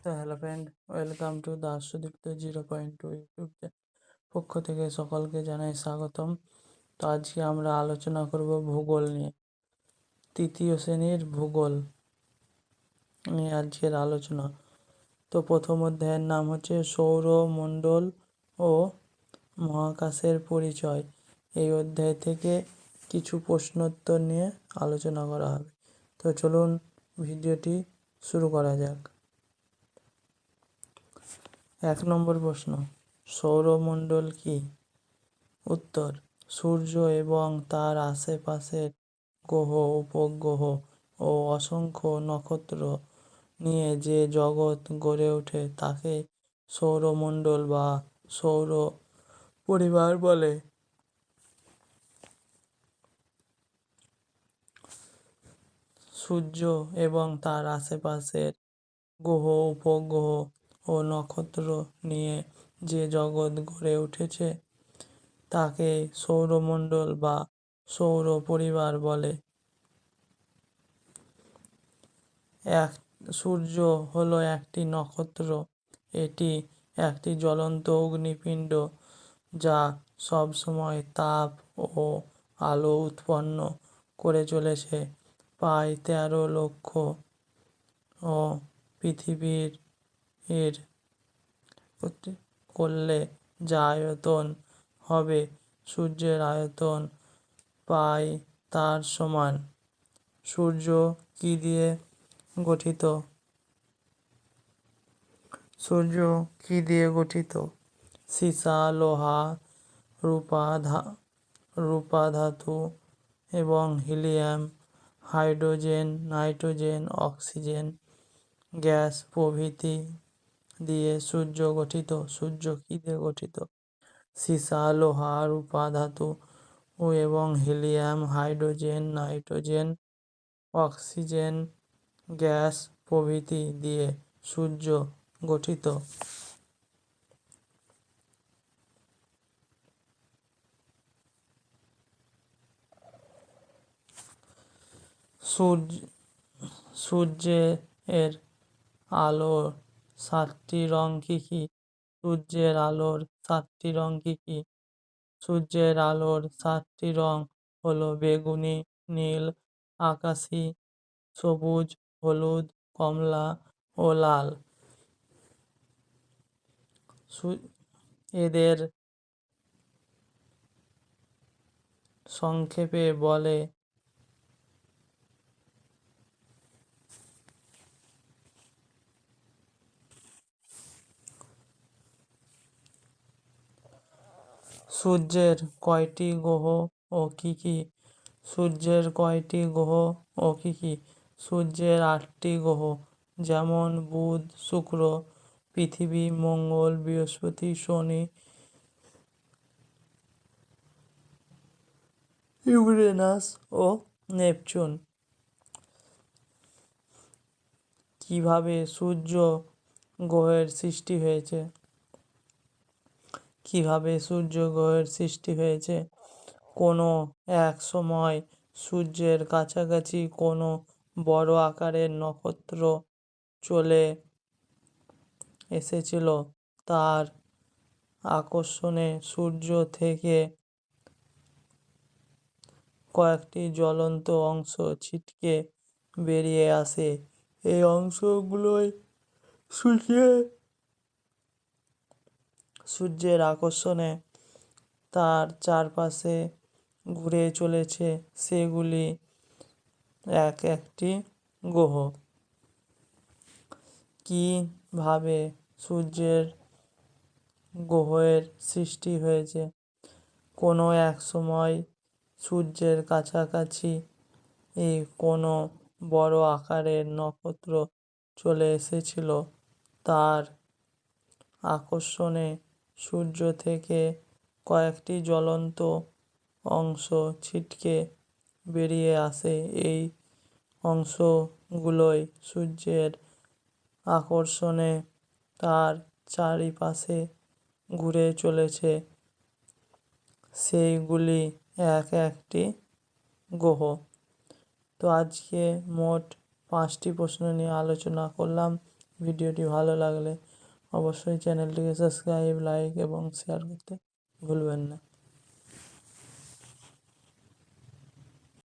তো hello friend, welcome to the Sudipta 0.2 YouTube পক্ষ থেকে সকলকে জানাই স্বাগতম। তো আজকে আমরা আলোচনা করব ভূগোল নিয়ে। তৃতীয় শ্রেণীর ভূগোল নিয়ে আজকের আলোচনা। তো প্রথম অধ্যায়ের নাম হচ্ছে সৌরমণ্ডল ও মহাকাশের পরিচয়। এই অধ্যায় থেকে কিছু প্রশ্নোত্তর নিয়ে আলোচনা করা হবে। তো চলুন ভিডিওটি শুরু করা যাক। 1 নম্বর প্রশ্ন, সৌরমণ্ডল কি? উত্তর, সূর্য এবং তার আশেপাশের গ্রহ, উপগ্রহ ও অসংখ্য নক্ষত্র নিয়ে যে জগৎ গড়ে ওঠে তাকে সৌরমণ্ডল বা সৌর পরিবার বলে। সূর্য এবং তার আশেপাশের গ্রহ, উপগ্রহ ও নক্ষত্র নিয়ে যে জগৎ গড়ে উঠেছে তাকে সৌরমণ্ডল বা সৌর পরিবার বলে। সূর্য হলো একটি নক্ষত্র। এটি একটি জ্বলন্ত অগ্নিপিণ্ড যা সবসময় তাপ ও আলো উৎপন্ন করে চলেছে। প্রায় 13 লক্ষ ও পৃথিবীর এর করলে যা আয়তন হবে সূর্যের আয়তন প্রায় তার সমান। সূর্য কি দিয়ে গঠিত? সূর্য কি দিয়ে গঠিত? সীসা, লোহা, রূপা ধাতু এবং helium, hydrogen, nitrogen, oxygen gas প্রভৃতি দিয়ে সূর্য গঠিত। সূর্য কি দিয়ে গঠিত? সীসা, লোহা, রূপা ধাতু এবং helium, hydrogen, nitrogen, oxygen gas প্রভৃতি দিয়ে সূর্য গঠিত। সূর্যের আলোর 7টি রং কি কি? সূর্যের আলোর 7টি রং কি কি? সূর্যের আলোর 7টি রং হলো বেগুনি, নীল, আকাশী, সবুজ, হলুদ, কমলা ও লাল। এদের সংক্ষেপে বলে সূর্যের কয়টি গ্রহ ও কি কি? সূর্যের কয়টি গ্রহ ও কি কি? সূর্যের 8টি গ্রহ, যেমন বুধ, শুক্র, পৃথিবী, মঙ্গল, বৃহস্পতি, শনি, ইউরেনাস ও নেপচুন। কিভাবে সূর্য গ্রহের সৃষ্টি হয়েছে? কিভাবে সূর্য গ্রহের সৃষ্টি হয়েছে? কোনো এক সময় সূর্যের কাছাকাছি কোনো বড় আকারের নক্ষত্র চলে এসেছিল। তার আকর্ষণে সূর্য থেকে কয়েকটি জ্বলন্ত অংশ ছিটকে বেরিয়ে আসে। এই অংশগুলোই সূর্যের আকর্ষণে তার চারপাশে ঘুরে চলেছে। সেগুলি এক একটি গ্রহ। কিভাবে সূর্যের গ্রহের সৃষ্টি হয়েছে? কোনো এক সময় সূর্যের কাছাকাছি কোনো বড় আকারের নক্ষত্র চলে এসেছিল। তার আকর্ষণে সূর্য থেকে কয়েকটি জ্বলন্ত অংশ ছিটকে বেরিয়ে আসে। এই অংশগুলোই সূর্যের আকর্ষণে তার চারিপাশে ঘুরে চলেছে। সেইগুলি এক একটি গ্রহ। তো আজকে মোট 5টি প্রশ্ন নিয়ে আলোচনা করলাম। ভিডিওটি ভালো লাগলে অবশ্যই চ্যানেলটিকে সাবস্ক্রাইব, লাইক এবং শেয়ার করতে ভুলবেন না।